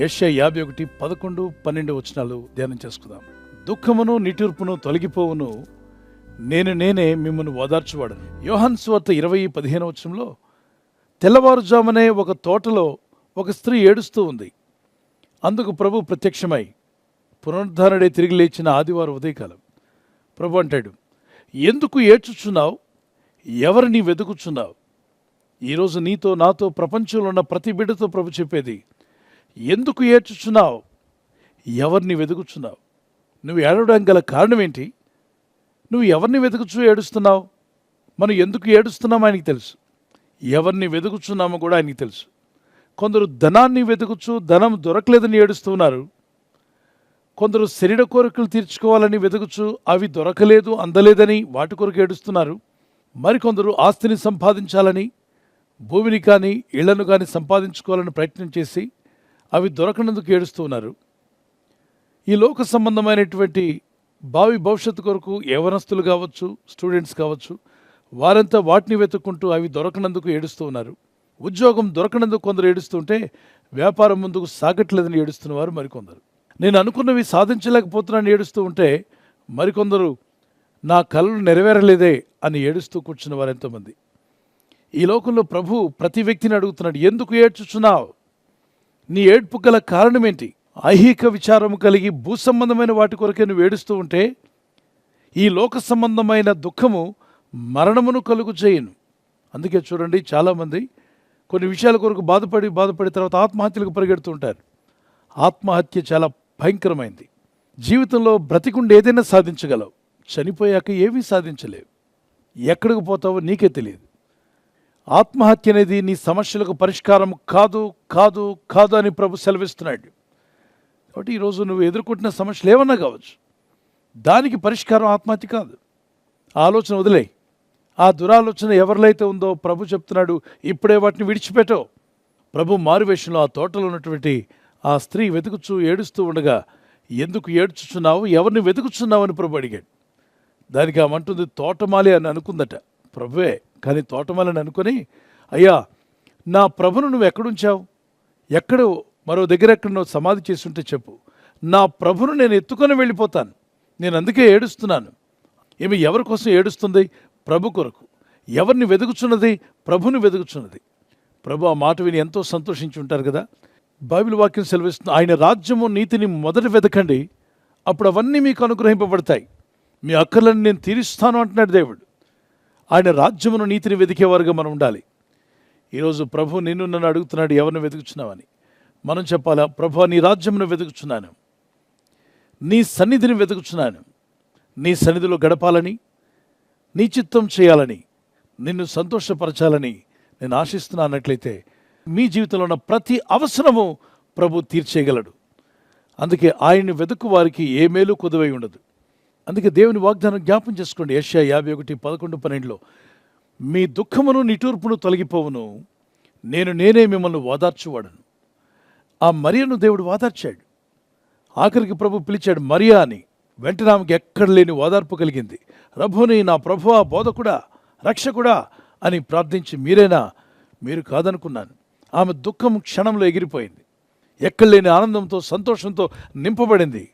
యెషయా 51, 11, 12 వచనాలు ధ్యానం చేసుకుందాం. దుఃఖమును నిట్టూర్పును తొలగిపోవును, నేనే మిమ్మల్ని ఓదార్చువాడను. యోహాను సువార్త 20:15 వచనంలో, తెల్లవారుజామునే ఒక తోటలో ఒక స్త్రీ ఏడుస్తూ ఉంది. అందుకు ప్రభు ప్రత్యక్షమై, పునరుద్ధరణే తిరిగి లేచిన ఆదివారం ఉదయకాలం, ప్రభు అంటాడు, ఎందుకు ఏడ్చుచున్నావు? ఎవరిని వెతుకుచున్నావు? ఈరోజు నీతో నాతో ప్రపంచంలో ఉన్న ప్రతి బిడ్డతో ప్రభు చెప్పేది, ఎందుకు ఏడ్చుచున్నావు? ఎవరిని వెతుకుచున్నావు? నువ్వు ఏడవడానికి గల కారణం ఏంటి? నువ్వు ఎవరిని వెతుకుచూ ఏడుస్తున్నావు? మనం ఎందుకు ఏడుస్తున్నామో ఆయనకి తెలుసు. ఎవరిని వెతుకుచున్నామో కూడా ఆయనకి తెలుసు. కొందరు ధనాన్ని వెతుకుచూ ధనం దొరకలేదని ఏడుస్తున్నారు. కొందరు శరీర కోరికలు తీర్చుకోవాలని వెతుకుచూ అవి దొరకలేదు, అందలేదని వాటి కొరకు ఏడుస్తున్నారు. మరికొందరు ఆస్తిని సంపాదించాలని, భూమిని కానీ ఇళ్లను కానీ సంపాదించుకోవాలని ప్రయత్నం చేసి అవి దొరకనందుకు ఏడుస్తూ ఉన్నారు. ఈ లోక సంబంధమైనటువంటి భావి భవిష్యత్తు కొరకు యవనస్తులు కావచ్చు, స్టూడెంట్స్ కావచ్చు, వారంతా వాటిని వెతుక్కుంటూ అవి దొరకనందుకు ఏడుస్తూ ఉన్నారు. ఉద్యోగం దొరకనందుకు కొందరు ఏడుస్తుంటే, వ్యాపారం ముందుకు సాగట్లేదని ఏడుస్తున్నవారు మరికొందరు. నేను అనుకున్నవి సాధించలేకపోతున్నాను ఏడుస్తూ ఉంటే, మరికొందరు నా కలలు నెరవేరలేదే అని ఏడుస్తూ కూర్చున్న వారు ఎంతోమంది. ఈ లోకంలో ప్రభు ప్రతి వ్యక్తిని అడుగుతున్నాడు, ఎందుకు ఏడ్చుచున్నావు? నీ ఏడ్పు గల కారణమేంటి? ఐహిక విచారము కలిగి భూ సంబంధమైన వాటి కొరకే నువ్వు ఏడుస్తూ ఉంటే, ఈ లోక సంబంధమైన దుఃఖము మరణమును కలుగు చేయను. అందుకే చూడండి, చాలామంది కొన్ని విషయాల కొరకు బాధపడి తర్వాత ఆత్మహత్యలకు పరిగెడుతూ ఉంటారు. ఆత్మహత్య చాలా భయంకరమైంది. జీవితంలో బ్రతికుండి ఏదైనా సాధించగలవు, చనిపోయాక ఏమీ సాధించలేవు. ఎక్కడికి పోతావో నీకే తెలియదు. ఆత్మహత్య అనేది నీ సమస్యలకు పరిష్కారం కాదు కాదు కాదు అని ప్రభు సెలవిస్తున్నాడు. కాబట్టి ఈరోజు నువ్వు ఎదుర్కొంటున్న సమస్యలు ఏమన్నా కావచ్చు, దానికి పరిష్కారం ఆత్మహత్య కాదు. ఆలోచన వదిలేయి. ఆ దురాలోచన ఎవరిలో అయితే ఉందో ప్రభు చెప్తున్నాడు, ఇప్పుడే వాటిని విడిచిపెట్టవు. ప్రభు మారువేషంలో ఆ తోటలో ఉన్నటువంటి ఆ స్త్రీ వెతుకుచూ ఏడుస్తూ ఉండగా, ఎందుకు ఏడ్చుచున్నావు? ఎవరిని వెతుకుచున్నావు అని ప్రభు అడిగాడు. దానికి ఆమంటుంది, తోటమాలి అని అనుకుందట. ప్రభువే, కానీ తోటమాలి అని అనుకొని, అయ్యా నా ప్రభును నువ్వు ఎక్కడుంచావు? ఎక్కడో మరో దగ్గర ఎక్కడో సమాధి చేస్తుంటే చెప్పు, నా ప్రభును నేను ఎత్తుకొని వెళ్ళిపోతాను. నేను అందుకే ఏడుస్తున్నాను. ఈమె ఎవరి కోసం ఏడుస్తుంది? ప్రభు కొరకు. ఎవరిని వెతుకుచున్నది? ప్రభుని వెతుకుచున్నది. ప్రభు ఆ మాట విని ఎంతో సంతోషించి ఉంటారు కదా. బైబిల్ వాక్యం సెలవిస్తుంది, ఆయన రాజ్యము నీతిని మొదట వెతకండి, అప్పుడు అవన్నీ మీకు అనుగ్రహింపబడతాయి. మీ అక్కర్లను నేను తీరుస్తాను అంటున్నాడు దేవుడు. ఆయన రాజ్యమును నీతిని వెతికేవారుగా మనం ఉండాలి. ఈరోజు ప్రభు నిన్ను నన్ను అడుగుతున్నాడు, ఎవరిని వెతుకుచున్నావని. మనం చెప్పాలా, ప్రభు నీ రాజ్యమును వెతుకుచున్నాను, నీ సన్నిధిని వెతుకుచున్నాను, నీ సన్నిధిలో గడపాలని, నీ చిత్తం చేయాలని, నిన్ను సంతోషపరచాలని నేను ఆశిస్తున్నానట్లయితే మీ జీవితంలో ఉన్న ప్రతి అవసరము ప్రభు తీర్చేయగలడు. అందుకే ఆయన్ని వెతుకు వారికి ఏ మేలు కొదువై ఉండదు. అందుకే దేవుని వాగ్దానం జ్ఞాపం చేసుకోండి. యెషయా 51, 11, 12లో, మీ దుఃఖమును నిట్టూర్పును తొలగిపోవును, నేనే మిమ్మల్ని ఓదార్చువాడను. ఆ మరియను దేవుడు ఓదార్చాడు. ఆఖరికి ప్రభు పిలిచాడు మరియా అని. వెంటనే ఆమెకి ఎక్కడ లేని ఓదార్పు కలిగింది. రబ్బుని, నా ప్రభువా, బోధకుడా, రక్షకుడా అని ప్రార్థించి, మీరేనా? మీరు కాదనుకున్నాను. ఆమె దుఃఖం క్షణంలో ఎగిరిపోయింది. ఎక్కడ లేని ఆనందంతో, సంతోషంతో నింపబడింది.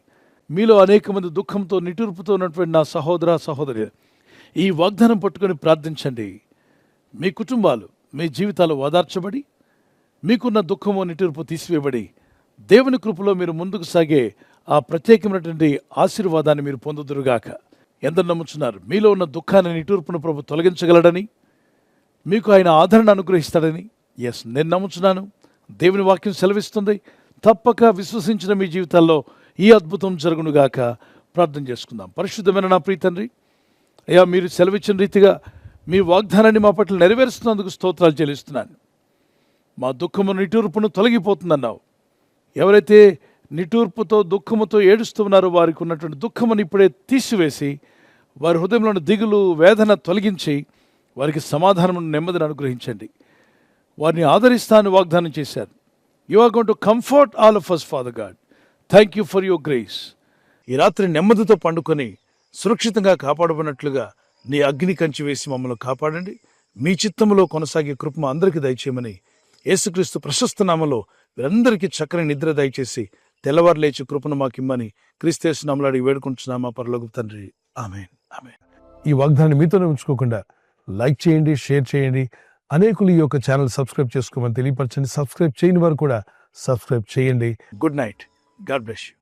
మీలో అనేక మంది దుఃఖంతో, నిట్టూర్పుతో ఉన్నటువంటి నా సహోదర సహోదరి, ఈ వాగ్దానం పట్టుకొని ప్రార్థించండి. మీ కుటుంబాలు, మీ జీవితాలు ఓదార్చబడి, మీకున్న దుఃఖము నిట్టూర్పు తీసివేయబడి, దేవుని కృపలో మీరు ముందుకు సాగే ఆ ప్రత్యేకమైనటువంటి ఆశీర్వాదాన్ని మీరు పొందుదురుగాక. ఎందరు నమ్ముచున్నారు మీలో ఉన్న దుఃఖాన్ని, నిట్టూర్పును ప్రభు తొలగించగలడని, మీకు ఆయన ఆదరణ అనుగ్రహిస్తాడని? ఎస్, నేను నమ్ముచున్నాను. దేవుని వాక్యం సెలవిస్తుంది. తప్పక విశ్వసించిన మీ జీవితాల్లో ఈ అద్భుతం జరుగునుగాక. ప్రార్థన చేసుకుందాం. పరిశుద్ధమైన నా ప్రియ తండ్రి, అయ్యా మీరు సెలవిచ్చిన రీతిగా మీ వాగ్దానాన్ని మా పట్ల నెరవేరుస్తున్నందుకు స్తోత్రాలు చెల్లిస్తున్నాను. మా దుఃఖము నిట్టూర్పును తొలగిపోతుందన్నావు. ఎవరైతే నిట్టూర్పుతో దుఃఖముతో ఏడుస్తున్నారో వారికి ఉన్నటువంటి దుఃఖమును ఇప్పుడే తీసివేసి, వారి హృదయంలోని దిగులు, వేదన తొలగించి, వారికి సమాధానమును, నెమ్మదిని అనుగ్రహించండి. వారిని ఆదరిస్తానని వాగ్దానం చేశారు. You are going to comfort all of us, father God. Thank you for your grace. ఈ రాత్రి నెమ్మదితో పండుకొని సురక్షితంగా కాపాడబడినట్లుగా నీ అగ్ని కంచి వేసి మమ్మల్ని కాపాడండి. మీ చిత్తములో కొనసాగే కృప అందరికీ దయచేయమని యేసుక్రీస్తు ప్రశస్త నామములో వీరందరికీ చక్కని నిద్ర దయచేసి తెల్లవారు లేచి కృపను మాకిమ్మని క్రీస్తు నామములో వేడుకుంటున్నామా పరలోక తండ్రి. ఆమేన్. ఆమేన్. ఈ వాగ్దానాన్ని మీతోనే ఉంచుకోకుండా లైక్ చేయండి, షేర్ చేయండి. అనేకులు ఈ యొక్క ఛానల్ సబ్స్క్రైబ్ చేసుకోమని తెలియపరచండి. సబ్స్క్రైబ్ చేయని వారు కూడా సబ్స్క్రైబ్ చేయండి. Good night. God bless you.